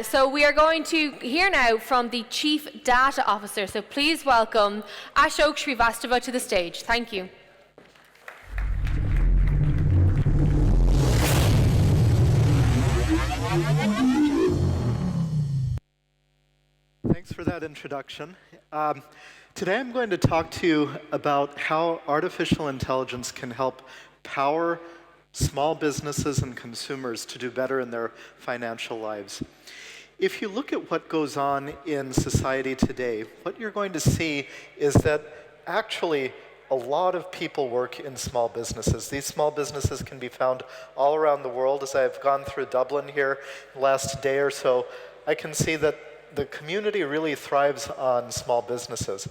So we are going to hear now from the Chief Data Officer. So please welcome Ashok Srivastava to the stage. Thank you. Thanks for that introduction. Today I'm going to talk to you about how artificial intelligence can help power small businesses and consumers to do better in their financial lives. If you look at what goes on in society today, what you're going to see is that actually a lot of people work in small businesses. These small businesses can be found all around the world. As I've gone through Dublin here the last day or so, I can see that the community really thrives on small businesses.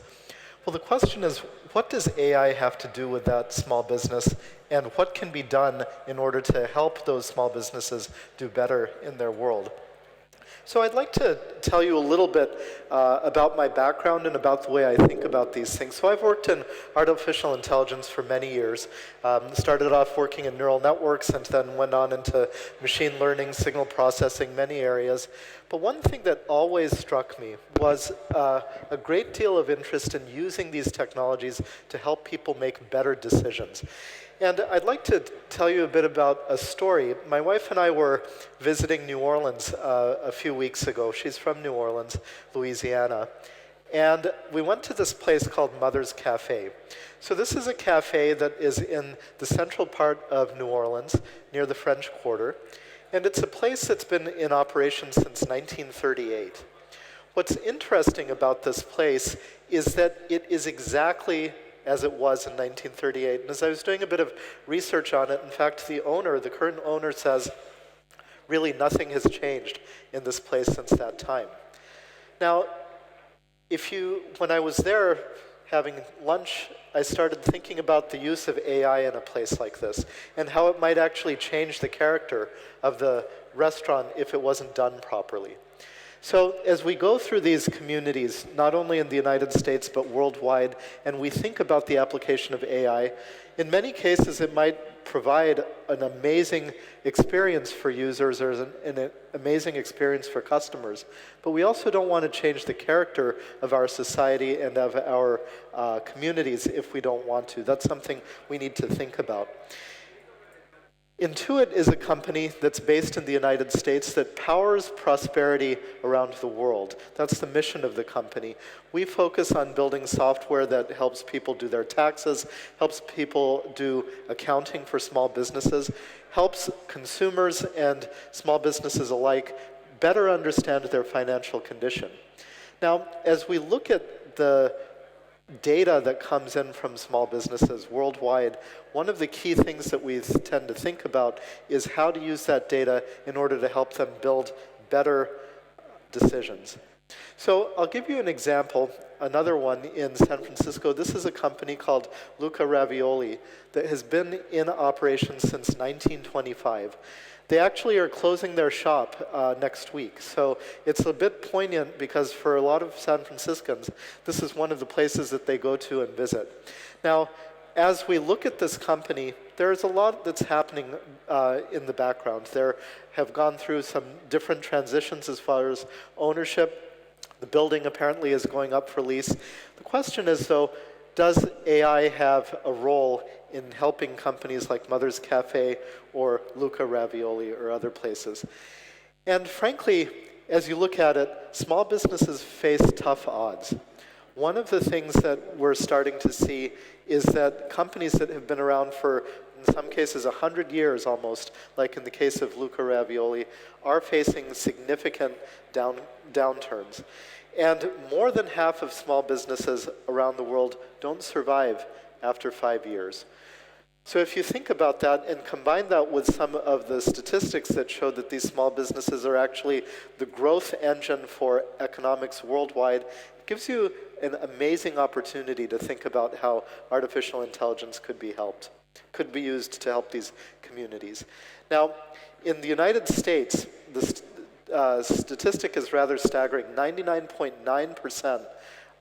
Well, the question is, what does AI have to do with that small business, and what can be done in order to help those small businesses do better in their world? So I'd like to tell you a little bit about my background and about the way I think about these things. So I've worked in artificial intelligence for many years. Started off working in neural networks and then went on into machine learning, signal processing, many areas. But one thing that always struck me was a great deal of interest in using these technologies to help people make better decisions. And I'd like to tell you a bit about a story. My wife and I were visiting New Orleans a few weeks ago. She's from New Orleans, Louisiana. And we went to this place called Mother's Cafe. So this is a cafe that is in the central part of New Orleans, near the French Quarter. And it's a place that's been in operation since 1938. What's interesting about this place is that it is exactly as it was in 1938. And as I was doing a bit of research on it, in fact, the current owner says, really nothing has changed in this place since that time. Now, when I was there having lunch, I started thinking about the use of AI in a place like this and how it might actually change the character of the restaurant if it wasn't done properly. So as we go through these communities, not only in the United States but worldwide, and we think about the application of AI, in many cases it might provide an amazing experience for users or an amazing experience for customers. But we also don't want to change the character of our society and of our communities if we don't want to. That's something we need to think about. Intuit is a company that's based in the United States that powers prosperity around the world. That's the mission of the company. We focus on building software that helps people do their taxes, helps people do accounting for small businesses, helps consumers and small businesses alike better understand their financial condition. Now, as we look at the data that comes in from small businesses worldwide, one of the key things that we tend to think about is how to use that data in order to help them build better decisions. So I'll give you an example, another one in San Francisco. This is a company called Luca Ravioli that has been in operation since 1925. They actually are closing their shop next week. So it's a bit poignant because for a lot of San Franciscans, this is one of the places that they go to and visit. Now, as we look at this company, there's a lot that's happening in the background. They have gone through some different transitions as far as ownership. The building apparently is going up for lease. The question is, though, does AI have a role in helping companies like Mother's Cafe or Luca Ravioli or other places? And frankly, as you look at it, small businesses face tough odds. One of the things that we're starting to see is that companies that have been around for, in some cases, 100 years almost, like in the case of Luca Ravioli, are facing significant downturns. And more than half of small businesses around the world don't survive after 5 years. So if you think about that and combine that with some of the statistics that show that these small businesses are actually the growth engine for economics worldwide, it gives you an amazing opportunity to think about how artificial intelligence could be used to help these communities. Now, in the United States, the statistic is rather staggering. 99.9%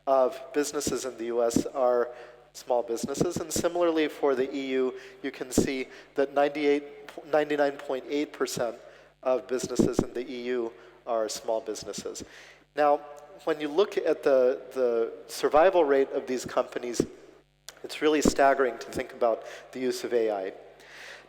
of businesses in the US are small businesses, and similarly for the EU, you can see that 99.8% of businesses in the EU are small businesses. Now, when you look at the survival rate of these companies, it's really staggering to think about the use of AI.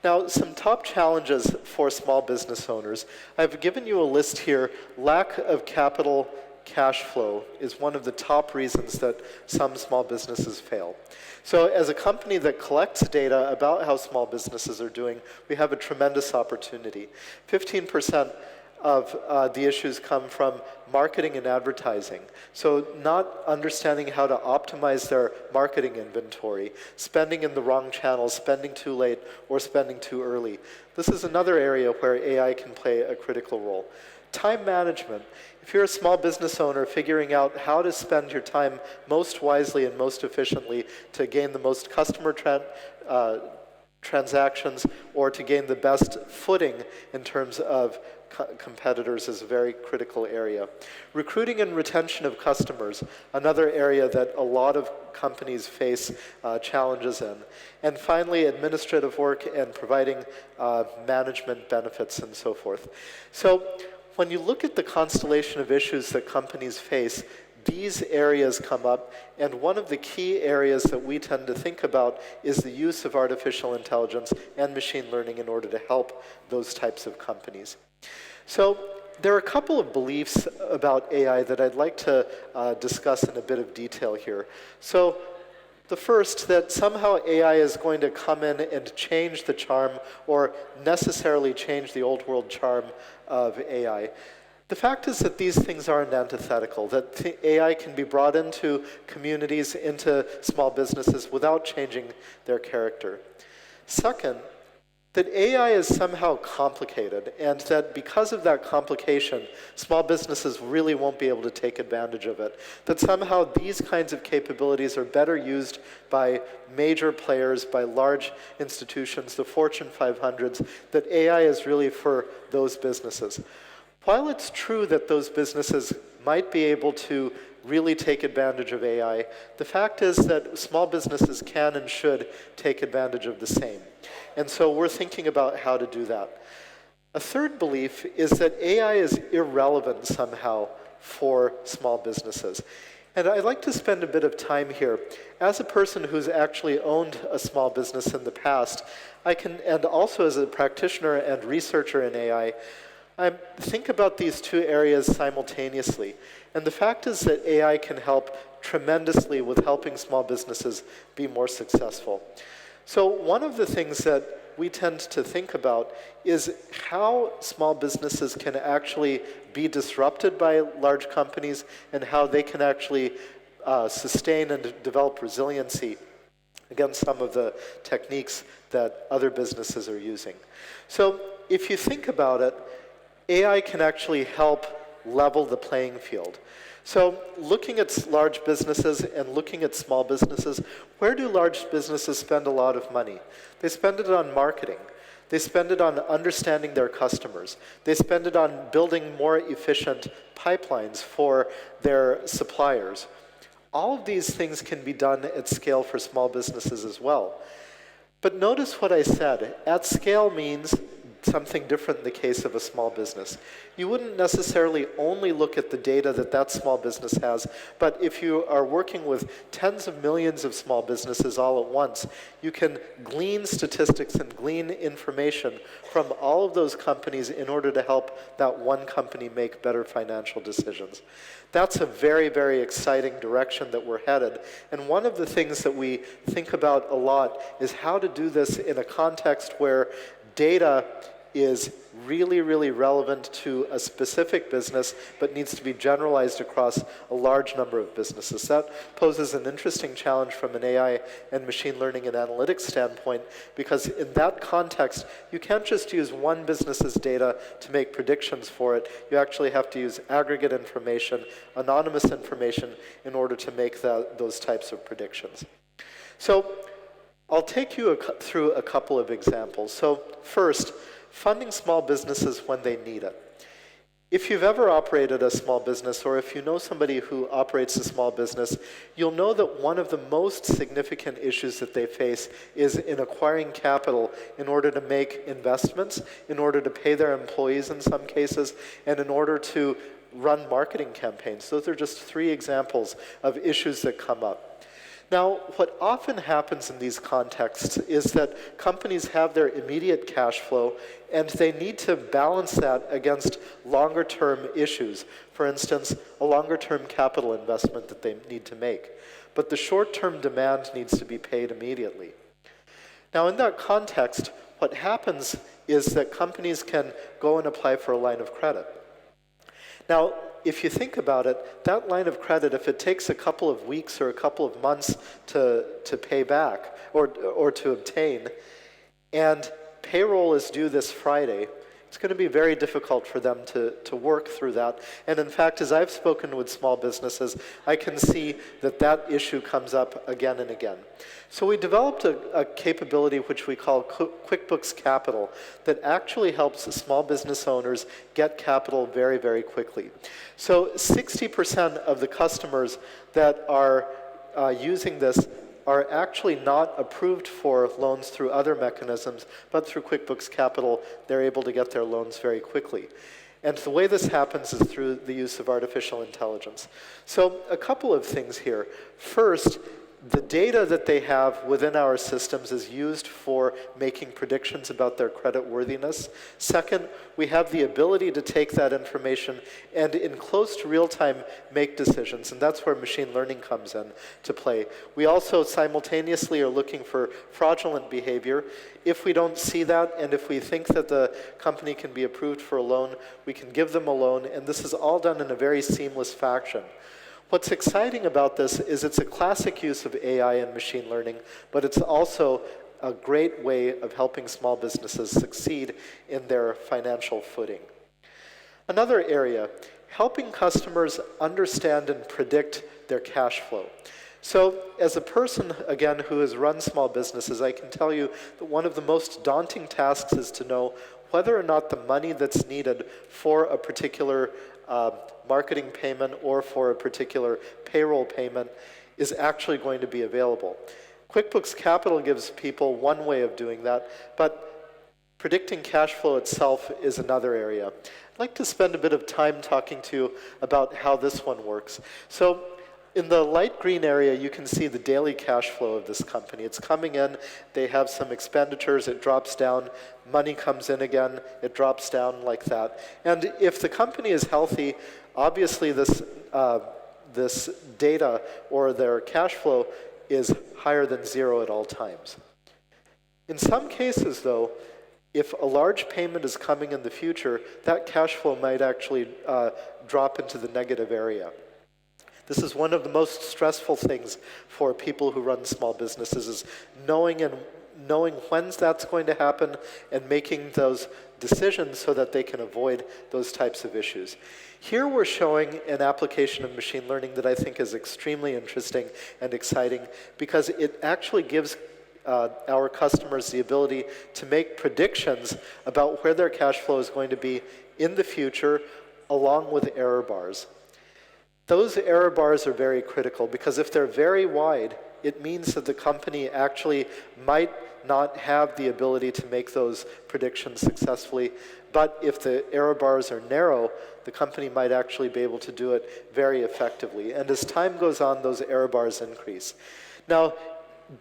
Now, some top challenges for small business owners. I've given you a list here. Lack of capital cash flow is one of the top reasons that some small businesses fail. So as a company that collects data about how small businesses are doing, we have a tremendous opportunity. 15% of the issues come from marketing and advertising. So not understanding how to optimize their marketing inventory, spending in the wrong channels, spending too late, or spending too early. This is another area where AI can play a critical role. Time management. If you're a small business owner, figuring out how to spend your time most wisely and most efficiently to gain the most customer transactions or to gain the best footing in terms of competitors is a very critical area. Recruiting and retention of customers, another area that a lot of companies face challenges in. And finally, administrative work and providing management benefits and so forth. So when you look at the constellation of issues that companies face, these areas come up, and one of the key areas that we tend to think about is the use of artificial intelligence and machine learning in order to help those types of companies. So there are a couple of beliefs about AI that I'd like to discuss in a bit of detail here. So the first, that somehow AI is going to come in and change the charm or necessarily change the old world charm of AI. The fact is that these things aren't antithetical, that AI can be brought into communities, into small businesses without changing their character. Second, that AI is somehow complicated, and that because of that complication, small businesses really won't be able to take advantage of it. That somehow these kinds of capabilities are better used by major players, by large institutions, the Fortune 500s, that AI is really for those businesses. While it's true that those businesses might be able to really take advantage of AI, the fact is that small businesses can and should take advantage of the same. And so we're thinking about how to do that. A third belief is that AI is irrelevant somehow for small businesses. And I'd like to spend a bit of time here. As a person who's actually owned a small business in the past, and also as a practitioner and researcher in AI, I think about these two areas simultaneously. And the fact is that AI can help tremendously with helping small businesses be more successful. So one of the things that we tend to think about is how small businesses can actually be disrupted by large companies and how they can actually sustain and develop resiliency against some of the techniques that other businesses are using. So if you think about it, AI can actually help level the playing field. So looking at large businesses and looking at small businesses, where do large businesses spend a lot of money? They spend it on marketing. They spend it on understanding their customers. They spend it on building more efficient pipelines for their suppliers. All of these things can be done at scale for small businesses as well. But notice what I said. At scale means something different in the case of a small business. You wouldn't necessarily only look at the data that that small business has, but if you are working with tens of millions of small businesses all at once, you can glean statistics and glean information from all of those companies in order to help that one company make better financial decisions. That's a very, very exciting direction that we're headed. And one of the things that we think about a lot is how to do this in a context where data is really, really relevant to a specific business, but needs to be generalized across a large number of businesses. That poses an interesting challenge from an AI and machine learning and analytics standpoint, because in that context, you can't just use one business's data to make predictions for it. You actually have to use aggregate information, anonymous information, in order to make those types of predictions. So I'll take you through a couple of examples. So first, funding small businesses when they need it. If you've ever operated a small business, or if you know somebody who operates a small business, you'll know that one of the most significant issues that they face is in acquiring capital in order to make investments, in order to pay their employees in some cases, and in order to run marketing campaigns. Those are just 3 examples of issues that come up. Now, what often happens in these contexts is that companies have their immediate cash flow, and they need to balance that against longer-term issues. For instance, a longer-term capital investment that they need to make. But the short-term demand needs to be paid immediately. Now, in that context, what happens is that companies can go and apply for a line of credit. Now, if you think about it, that line of credit, if it takes a couple of weeks or a couple of months to pay back or to obtain, and payroll is due this Friday, it's going to be very difficult for them to work through that. And in fact, as I've spoken with small businesses, I can see that that issue comes up again and again. So we developed a capability which we call QuickBooks Capital that actually helps small business owners get capital very, very quickly. So 60% of the customers that are using this are actually not approved for loans through other mechanisms, but through QuickBooks Capital, they're able to get their loans very quickly. And the way this happens is through the use of artificial intelligence. So a couple of things here. First, the data that they have within our systems is used for making predictions about their credit worthiness. Second, we have the ability to take that information and in close to real time make decisions, and that's where machine learning comes in to play. We also simultaneously are looking for fraudulent behavior. If we don't see that, and if we think that the company can be approved for a loan, we can give them a loan, and this is all done in a very seamless fashion. What's exciting about this is it's a classic use of AI and machine learning, but it's also a great way of helping small businesses succeed in their financial footing. Another area, helping customers understand and predict their cash flow. So as a person, again, who has run small businesses, I can tell you that one of the most daunting tasks is to know whether or not the money that's needed for a particular marketing payment or for a particular payroll payment is actually going to be available. QuickBooks Capital gives people one way of doing that, but predicting cash flow itself is another area. I'd like to spend a bit of time talking to you about how this one works. So in the light green area, you can see the daily cash flow of this company. It's coming in, they have some expenditures, it drops down, money comes in again, it drops down like that. And if the company is healthy, obviously this data or their cash flow is higher than 0 at all times. In some cases, though, if a large payment is coming in the future, that cash flow might actually drop into the negative area. This is one of the most stressful things for people who run small businesses, is knowing when that's going to happen and making those decisions so that they can avoid those types of issues. Here we're showing an application of machine learning that I think is extremely interesting and exciting because it actually gives our customers the ability to make predictions about where their cash flow is going to be in the future, along with error bars. Those error bars are very critical because if they're very wide, it means that the company actually might not have the ability to make those predictions successfully. But if the error bars are narrow, the company might actually be able to do it very effectively. And as time goes on, those error bars increase. Now,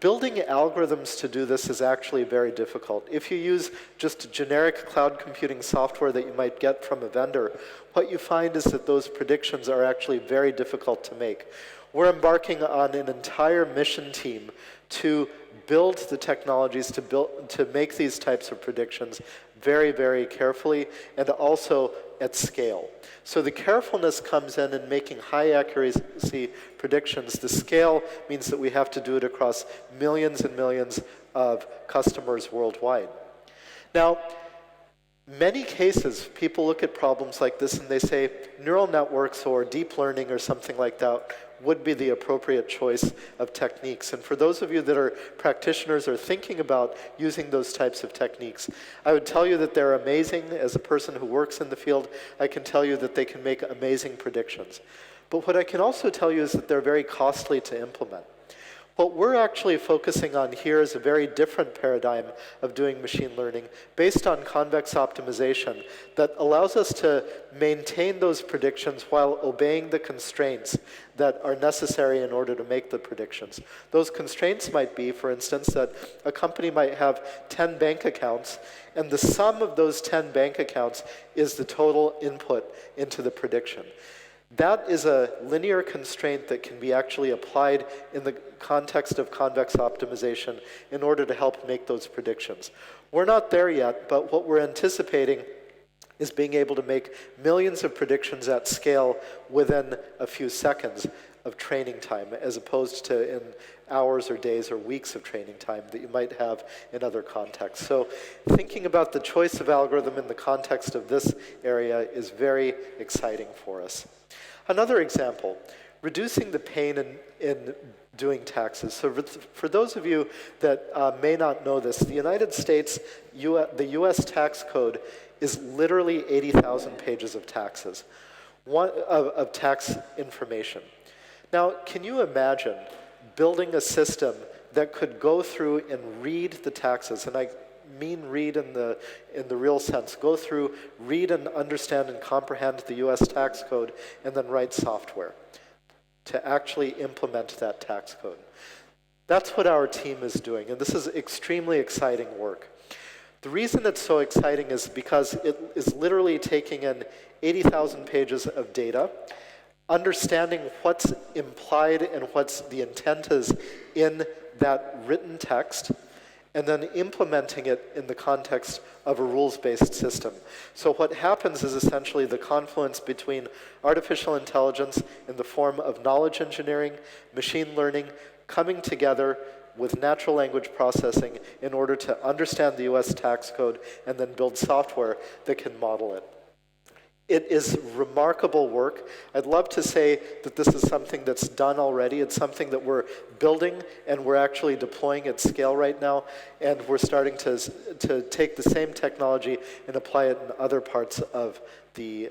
building algorithms to do this is actually very difficult. If you use just generic cloud computing software that you might get from a vendor, what you find is that those predictions are actually very difficult to make. We're embarking on an entire mission team to build the technologies to make these types of predictions very, very carefully and also at scale. So the carefulness comes in making high accuracy predictions. The scale means that we have to do it across millions and millions of customers worldwide. Now, many cases, people look at problems like this and they say neural networks or deep learning or something like that would be the appropriate choice of techniques. And for those of you that are practitioners or thinking about using those types of techniques, I would tell you that they're amazing. As a person who works in the field, I can tell you that they can make amazing predictions. But what I can also tell you is that they're very costly to implement. What we're actually focusing on here is a very different paradigm of doing machine learning based on convex optimization that allows us to maintain those predictions while obeying the constraints that are necessary in order to make the predictions. Those constraints might be, for instance, that a company might have 10 bank accounts, and the sum of those 10 bank accounts is the total input into the prediction. That is a linear constraint that can be actually applied in the context of convex optimization in order to help make those predictions. We're not there yet, but what we're anticipating is being able to make millions of predictions at scale within a few seconds of training time, as opposed to in hours or days or weeks of training time that you might have in other contexts. So thinking about the choice of algorithm in the context of this area is very exciting for us. Another example, reducing the pain in doing taxes. So for those of you that may not know this, the United States, the US tax code is literally 80,000 pages of taxes, of tax information. Now, can you imagine building a system that could go through and read the taxes, and I mean read in the real sense, go through, read and understand and comprehend the US tax code, and then write software to actually implement that tax code. That's what our team is doing, and this is extremely exciting work. The reason it's so exciting is because it is literally taking in 80,000 pages of data, understanding what's implied and what's the intent is in that written text, and then implementing it in the context of a rules-based system. So what happens is essentially the confluence between artificial intelligence in the form of knowledge engineering, machine learning, coming together with natural language processing in order to understand the US tax code and then build software that can model it. It is remarkable work. I'd love to say that this is something that's done already. It's something that we're building and we're actually deploying at scale right now. And we're starting to take the same technology and apply it in other parts of the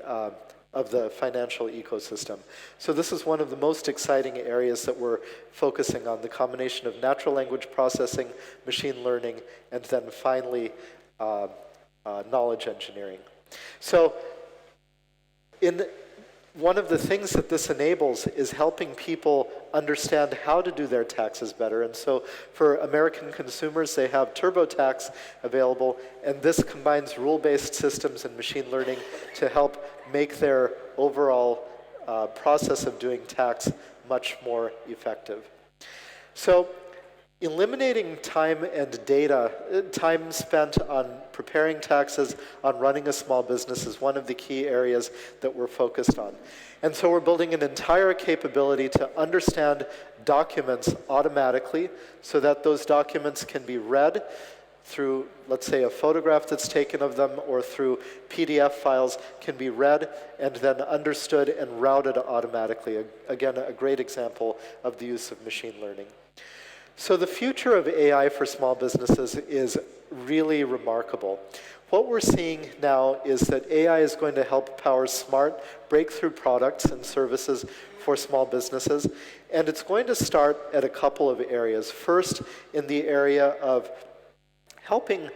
financial ecosystem. So this is one of the most exciting areas that we're focusing on, the combination of natural language processing, machine learning, and then finally knowledge engineering. So one of the things that this enables is helping people understand how to do their taxes better. And so for American consumers, they have TurboTax available, and this combines rule-based systems and machine learning to help make their overall process of doing tax much more effective. So eliminating time and data, time spent on preparing taxes, on running a small business is one of the key areas that we're focused on. And so we're building an entire capability to understand documents automatically so that those documents can be read through, let's say, a photograph that's taken of them or through PDF files can be read and then understood and routed automatically. Again, a great example of the use of machine learning. So the future of AI for small businesses is really remarkable. What we're seeing now is that AI is going to help power smart, breakthrough products and services for small businesses, and it's going to start at a couple of areas. First, in the area of helping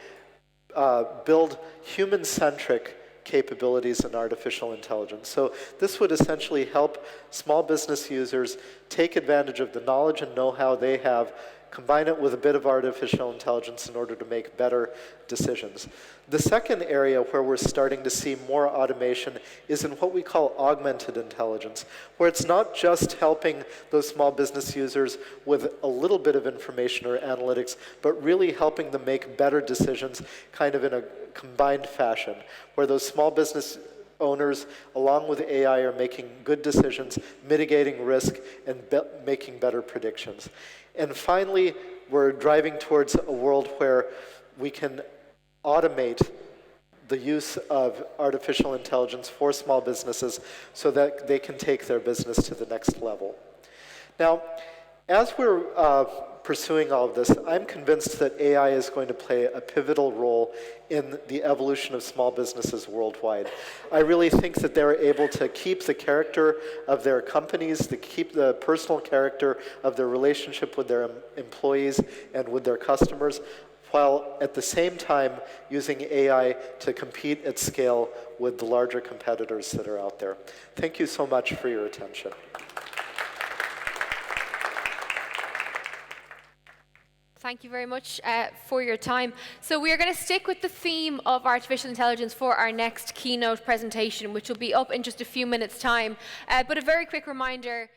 build human-centric capabilities in artificial intelligence. So this would essentially help small business users take advantage of the knowledge and know-how they have, combine it with a bit of artificial intelligence in order to make better decisions. The second area where we're starting to see more automation is in what we call augmented intelligence, where it's not just helping those small business users with a little bit of information or analytics, but really helping them make better decisions kind of in a combined fashion, where those small business owners, along with AI, are making good decisions, mitigating risk, and making better predictions. And finally, we're driving towards a world where we can automate the use of artificial intelligence for small businesses so that they can take their business to the next level. Now, as we're pursuing all of this, I'm convinced that AI is going to play a pivotal role in the evolution of small businesses worldwide. I really think that they're able to keep the character of their companies, to keep the personal character of their relationship with their employees and with their customers, while at the same time using AI to compete at scale with the larger competitors that are out there. Thank you so much for your attention. Thank you very much for your time. So we are going to stick with the theme of artificial intelligence for our next keynote presentation, which will be up in just a few minutes' time. But a very quick reminder.